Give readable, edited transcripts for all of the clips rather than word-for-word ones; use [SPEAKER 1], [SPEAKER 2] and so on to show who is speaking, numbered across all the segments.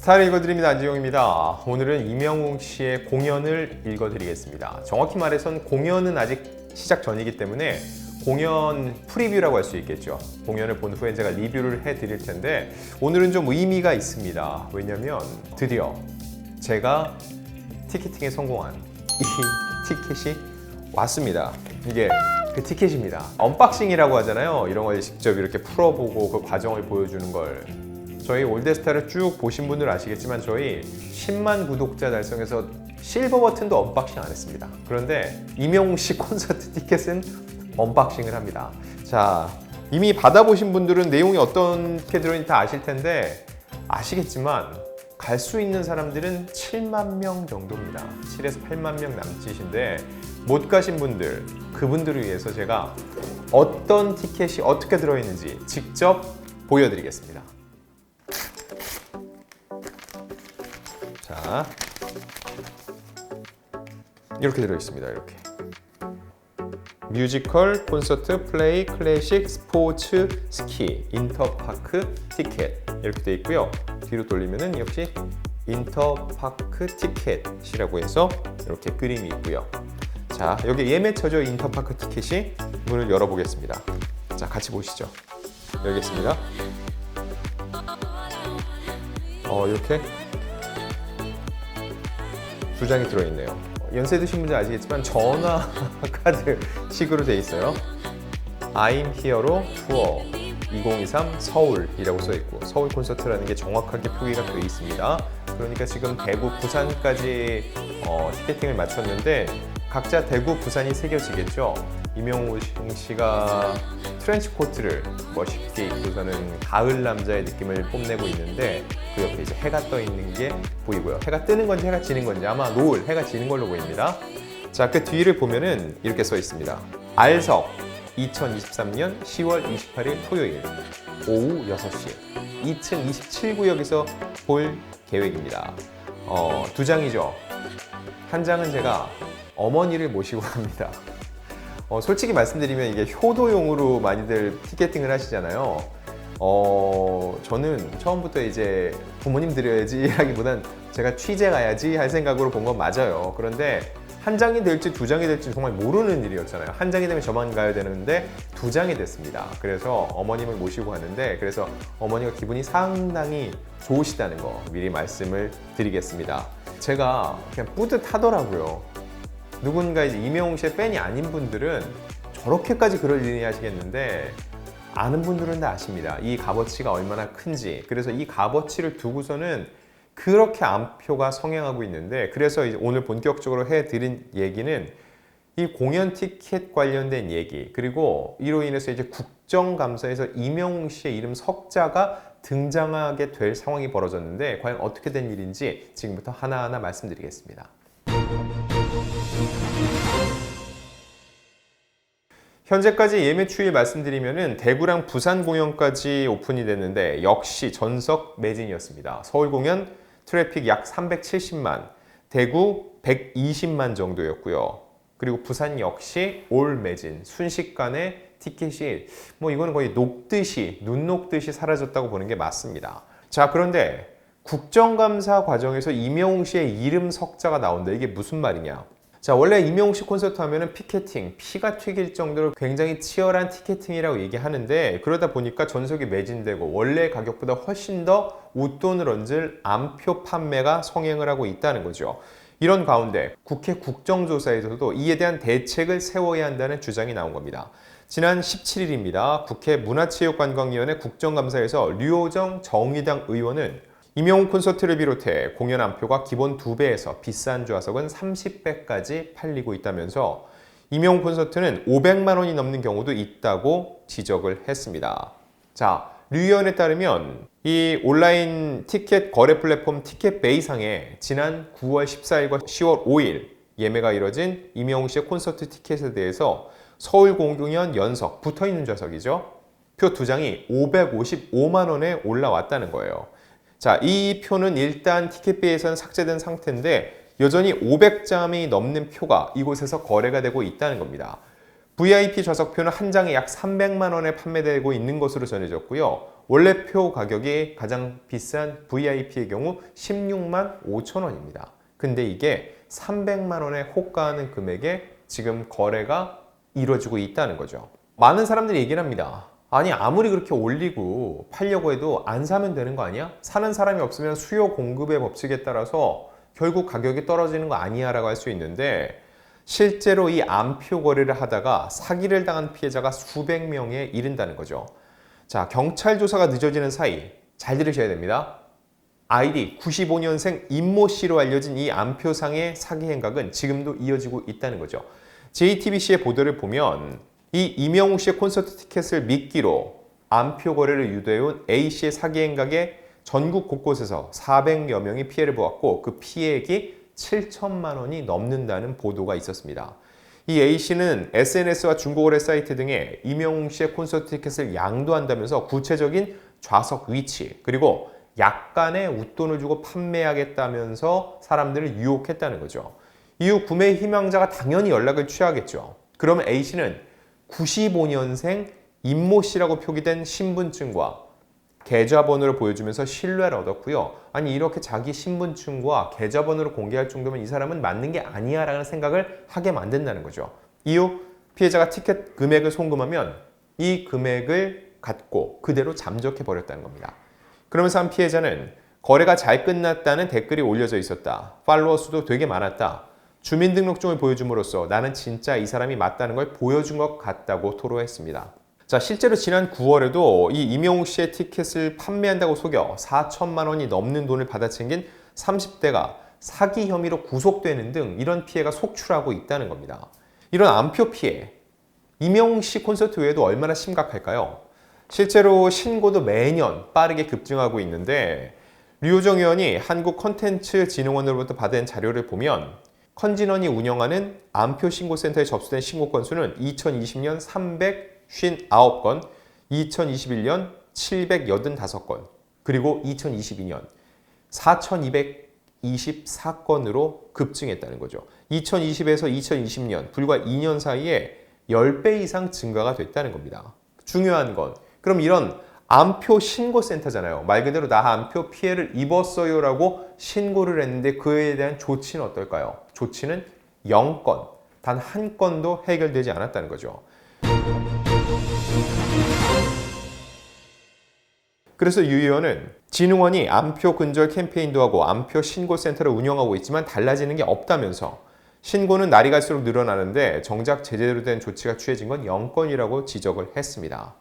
[SPEAKER 1] 스타를 읽어드립니다. 안지용입니다. 오늘은 이명웅 씨의 공연을 읽어드리겠습니다. 정확히 말해선 공연은 아직 시작 전이기 때문에 공연 프리뷰라고 할 수 있겠죠. 공연을 본 후에 제가 리뷰를 해드릴 텐데 오늘은 좀 의미가 있습니다. 왜냐면 드디어 제가 티켓팅에 성공한 이 티켓이 왔습니다. 이게 그 티켓입니다. 언박싱이라고 하잖아요. 이런 걸 직접 이렇게 풀어보고 그 과정을 보여주는 걸. 저희 올데스타를 쭉 보신 분들 아시겠지만 저희 10만 구독자 달성해서 실버 버튼도 언박싱 안 했습니다. 그런데 이명웅 씨 콘서트 티켓은 언박싱을 합니다. 자, 이미 받아보신 분들은 내용이 어떻게 들어있는지 다 아실 텐데 아시겠지만 갈 수 있는 사람들은 7만 명 정도입니다. 7에서 8만 명 남짓인데 못 가신 분들, 그분들을 위해서 제가 어떤 티켓이 어떻게 들어있는지 직접 보여드리겠습니다. 자, 이렇게 들어있습니다. 이렇게 뮤지컬, 콘서트, 플레이, 클래식, 스포츠, 스키, 인터파크 티켓 이렇게 되어 있고요. 뒤로 돌리면은 역시 인터파크 티켓이라고 해서 이렇게 그림이 있고요. 자, 여기 예매처죠. 인터파크 티켓이. 문을 열어보겠습니다. 자, 같이 보시죠. 열겠습니다. 이렇게 두 장이 들어있네요. 연세 드신 분들 아시겠지만 전화 카드 식으로 되어 있어요. I'm Here로 투어 2023 서울이라고 써 있고 서울 콘서트라는 게 정확하게 표기가 되어 있습니다. 그러니까 지금 대구, 부산까지 티켓팅을 마쳤는데 각자 대구, 부산이 새겨지겠죠. 이명웅 씨가 트렌치 코트를 멋있게 입고서는 가을 남자의 느낌을 뽐내고 있는데 그 옆에 이제 해가 떠 있는 게 보이고요. 해가 뜨는 건지 해가 지는 건지 아마 노을, 해가 지는 걸로 보입니다. 자, 그 뒤를 보면은 이렇게 써 있습니다. 알석 2023년 10월 28일 토요일 오후 6시 2층 27구역에서 볼 계획입니다. 두 장이죠. 한 장은 제가 어머니를 모시고 갑니다. 솔직히 말씀드리면 이게 효도용으로 많이들 티켓팅을 하시잖아요. 저는 처음부터 이제 부모님 드려야지 하기보단 제가 취재 가야지 할 생각으로 본 건 맞아요. 그런데 한 장이 될지 두 장이 될지 정말 모르는 일이었잖아요. 한 장이 되면 저만 가야 되는데 두 장이 됐습니다. 그래서 어머님을 모시고 가는데 그래서 어머니가 기분이 상당히 좋으시다는 거 미리 말씀을 드리겠습니다. 제가 그냥 뿌듯하더라고요. 누군가 이제 이명웅 씨의 팬이 아닌 분들은 저렇게까지 그럴 일이 하시겠는데 아는 분들은 다 아십니다. 이 값어치가 얼마나 큰지. 그래서 이 값어치를 두고서는 그렇게 안표가 성행하고 있는데 그래서 이제 오늘 본격적으로 해드린 얘기는 이 공연 티켓 관련된 얘기 그리고 이로 인해서 이제 국정감사에서 이명웅 씨의 이름 석자가 등장하게 될 상황이 벌어졌는데 과연 어떻게 된 일인지 지금부터 하나하나 말씀드리겠습니다. 현재까지 예매 추이 말씀드리면은 대구랑 부산 공연까지 오픈이 됐는데 역시 전석 매진이었습니다. 서울 공연 트래픽 약 370만, 대구 120만 정도였고요. 그리고 부산 역시 올 매진, 순식간에 티켓이 이거는 거의 녹듯이, 눈 녹듯이 사라졌다고 보는 게 맞습니다. 자, 그런데 국정감사 과정에서 이명웅 씨의 이름 석자가 나온다. 이게 무슨 말이냐? 자, 원래 이명웅 씨 콘서트 하면은 피켓팅, 피가 튀길 정도로 굉장히 치열한 티켓팅이라고 얘기하는데 그러다 보니까 전석이 매진되고 원래 가격보다 훨씬 더 웃돈을 얹을 암표 판매가 성행을 하고 있다는 거죠. 이런 가운데 국회 국정조사에서도 이에 대한 대책을 세워야 한다는 주장이 나온 겁니다. 지난 17일입니다. 국회 문화체육관광위원회 국정감사에서 류호정 정의당 의원은 이명웅 콘서트를 비롯해 공연 안표가 기본 2배에서 비싼 좌석은 30배까지 팔리고 있다면서 이명웅 콘서트는 500만 원이 넘는 경우도 있다고 지적을 했습니다. 자, 류 의원에 따르면 이 온라인 티켓 거래 플랫폼 티켓베이상에 지난 9월 14일과 10월 5일 예매가 이뤄진 이명웅 씨의 콘서트 티켓에 대해서 서울 공연 연석, 붙어있는 좌석이죠. 표 2장이 555만 원에 올라왔다는 거예요. 자, 이 표는 일단 티켓비에서는 삭제된 상태인데 여전히 500장이 넘는 표가 이곳에서 거래가 되고 있다는 겁니다. VIP 좌석표는 한 장에 약 300만 원에 판매되고 있는 것으로 전해졌고요. 원래 표 가격이 가장 비싼 VIP의 경우 16만 5천 원입니다. 근데 이게 300만 원에 호가하는 금액에 지금 거래가 이루어지고 있다는 거죠. 많은 사람들이 얘기를 합니다. 아니 아무리 그렇게 올리고 팔려고 해도 안 사면 되는 거 아니야? 사는 사람이 없으면 수요 공급의 법칙에 따라서 결국 가격이 떨어지는 거 아니야 라고 할 수 있는데, 실제로 이 암표 거래를 하다가 사기를 당한 피해자가 수백 명에 이른다는 거죠. 자, 경찰 조사가 늦어지는 사이 잘 들으셔야 됩니다. 아이디 95년생 임모 씨로 알려진 이 암표상의 사기 행각은 지금도 이어지고 있다는 거죠. JTBC의 보도를 보면 이 이명웅 씨의 콘서트 티켓을 미끼로 암표 거래를 유도해온 A 씨의 사기 행각에 전국 곳곳에서 400여 명이 피해를 보았고 그 피해액이 7천만 원이 넘는다는 보도가 있었습니다. 이 A 씨는 SNS와 중고거래 사이트 등에 이명웅 씨의 콘서트 티켓을 양도한다면서 구체적인 좌석 위치 그리고 약간의 웃돈을 주고 판매하겠다면서 사람들을 유혹했다는 거죠. 이후 구매 희망자가 당연히 연락을 취하겠죠. 그러면 A 씨는 95년생 임모 씨라고 표기된 신분증과 계좌번호를 보여주면서 신뢰를 얻었고요. 아니 이렇게 자기 신분증과 계좌번호를 공개할 정도면 이 사람은 맞는 게 아니야 라는 생각을 하게 만든다는 거죠. 이후 피해자가 티켓 금액을 송금하면 이 금액을 갖고 그대로 잠적해 버렸다는 겁니다. 그러면서 한 피해자는 거래가 잘 끝났다는 댓글이 올려져 있었다. 팔로워 수도 되게 많았다. 주민등록증을 보여줌으로써 나는 진짜 이 사람이 맞다는 걸 보여준 것 같다고 토로했습니다. 자, 실제로 지난 9월에도 이 임영웅 씨의 티켓을 판매한다고 속여 4천만 원이 넘는 돈을 받아챙긴 30대가 사기 혐의로 구속되는 등 이런 피해가 속출하고 있다는 겁니다. 이런 암표 피해, 임영웅 씨 콘서트 외에도 얼마나 심각할까요? 실제로 신고도 매년 빠르게 급증하고 있는데 류호정 의원이 한국컨텐츠진흥원으로부터 받은 자료를 보면 컨진원이 운영하는 암표 신고센터에 접수된 신고 건수는 2020년 359건, 2021년 785건, 그리고 2022년 4224건으로 급증했다는 거죠. 2020에서 2020년 불과 2년 사이에 10배 이상 증가가 됐다는 겁니다. 중요한 건 그럼 이런 암표 신고센터잖아요. 말 그대로 나 암표 피해를 입었어요 라고 신고를 했는데 그에 대한 조치는 어떨까요? 조치는 0건, 단 한 건도 해결되지 않았다는 거죠. 그래서 유 의원은 진흥원이 암표 근절 캠페인도 하고 암표 신고센터를 운영하고 있지만 달라지는 게 없다면서 신고는 날이 갈수록 늘어나는데 정작 제대로 된 조치가 취해진 건 0건이라고 지적을 했습니다.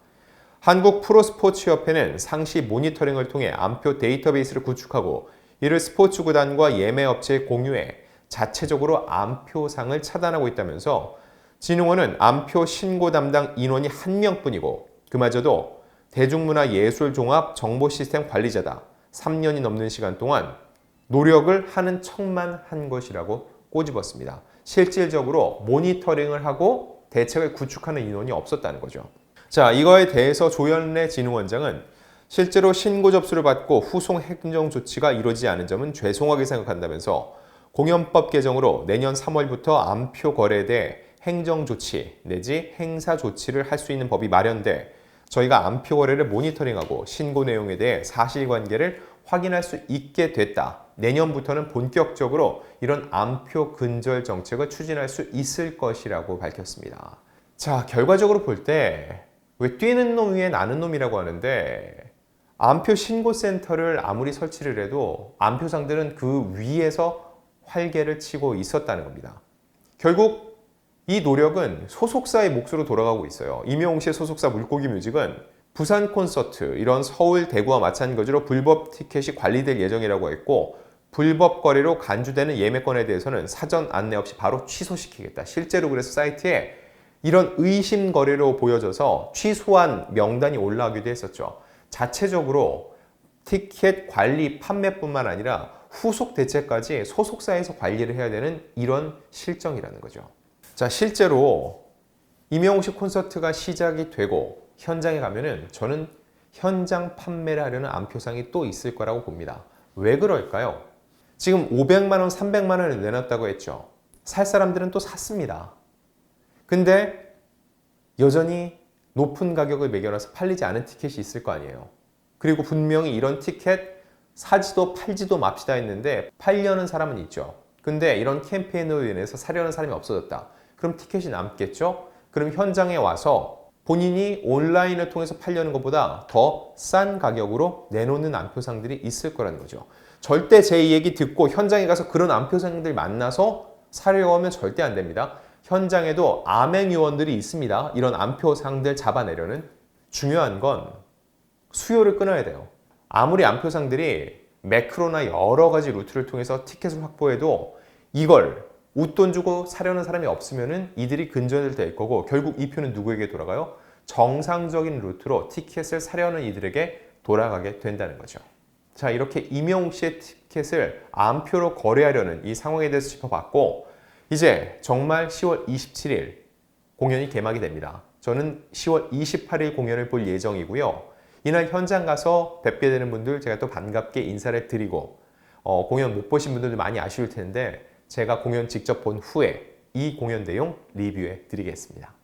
[SPEAKER 1] 한국 프로스포츠협회는 상시 모니터링을 통해 암표 데이터베이스를 구축하고 이를 스포츠 구단과 예매업체에 공유해 자체적으로 암표상을 차단하고 있다면서 진흥원은 암표 신고 담당 인원이 1명뿐이고 그마저도 대중문화예술종합정보시스템 관리자다. 3년이 넘는 시간 동안 노력을 하는 척만 한 것이라고 꼬집었습니다. 실질적으로 모니터링을 하고 대책을 구축하는 인원이 없었다는 거죠. 자, 이거에 대해서 조현래 진흥원장은 실제로 신고 접수를 받고 후송 행정 조치가 이루어지지 않은 점은 죄송하게 생각한다면서 공연법 개정으로 내년 3월부터 암표 거래에 대해 행정 조치 내지 행사 조치를 할 수 있는 법이 마련돼 저희가 암표 거래를 모니터링하고 신고 내용에 대해 사실관계를 확인할 수 있게 됐다. 내년부터는 본격적으로 이런 암표 근절 정책을 추진할 수 있을 것이라고 밝혔습니다. 자, 결과적으로 볼 때 왜 뛰는 놈 위에 나는 놈이라고 하는데 암표 신고센터를 아무리 설치를 해도 암표상들은 그 위에서 활개를 치고 있었다는 겁니다. 결국 이 노력은 소속사의 몫으로 돌아가고 있어요. 임영웅 씨의 소속사 물고기 뮤직은 부산 콘서트, 이런 서울, 대구와 마찬가지로 불법 티켓이 관리될 예정이라고 했고 불법 거래로 간주되는 예매권에 대해서는 사전 안내 없이 바로 취소시키겠다. 실제로 그래서 사이트에 이런 의심 거래로 보여져서 취소한 명단이 올라오기도 했었죠. 자체적으로 티켓 관리, 판매뿐만 아니라 후속 대책까지 소속사에서 관리를 해야 되는 이런 실정이라는 거죠. 자, 실제로 임영웅 씨 콘서트가 시작이 되고 현장에 가면은 저는 현장 판매를 하려는 암표상이 또 있을 거라고 봅니다. 왜 그럴까요? 지금 500만 원, 300만 원을 내놨다고 했죠. 살 사람들은 또 샀습니다. 근데 여전히 높은 가격을 매겨놔서 팔리지 않은 티켓이 있을 거 아니에요. 그리고 분명히 이런 티켓 사지도 팔지도 맙시다 했는데 팔려는 사람은 있죠. 근데 이런 캠페인으로 인해서 사려는 사람이 없어졌다. 그럼 티켓이 남겠죠? 그럼 현장에 와서 본인이 온라인을 통해서 팔려는 것보다 더 싼 가격으로 내놓는 안표상들이 있을 거라는 거죠. 절대 제 얘기 듣고 현장에 가서 그런 안표상들 만나서 사려고 하면 절대 안 됩니다. 현장에도 암행요원들이 있습니다. 이런 안표상들 잡아내려는. 중요한 건 수요를 끊어야 돼요. 아무리 안표상들이 매크로나 여러 가지 루트를 통해서 티켓을 확보해도 이걸 웃돈 주고 사려는 사람이 없으면은 이들이 근절될 될 거고, 결국 이 표는 누구에게 돌아가요? 정상적인 루트로 티켓을 사려는 이들에게 돌아가게 된다는 거죠. 자, 이렇게 임영웅 씨의 티켓을 암표로 거래하려는 이 상황에 대해서 짚어봤고, 이제 정말 10월 27일 공연이 개막이 됩니다. 저는 10월 28일 공연을 볼 예정이고요. 이날 현장 가서 뵙게 되는 분들 제가 또 반갑게 인사를 드리고, 공연 못 보신 분들도 많이 아쉬울 텐데 제가 공연 직접 본 후에 이 공연 내용 리뷰해 드리겠습니다.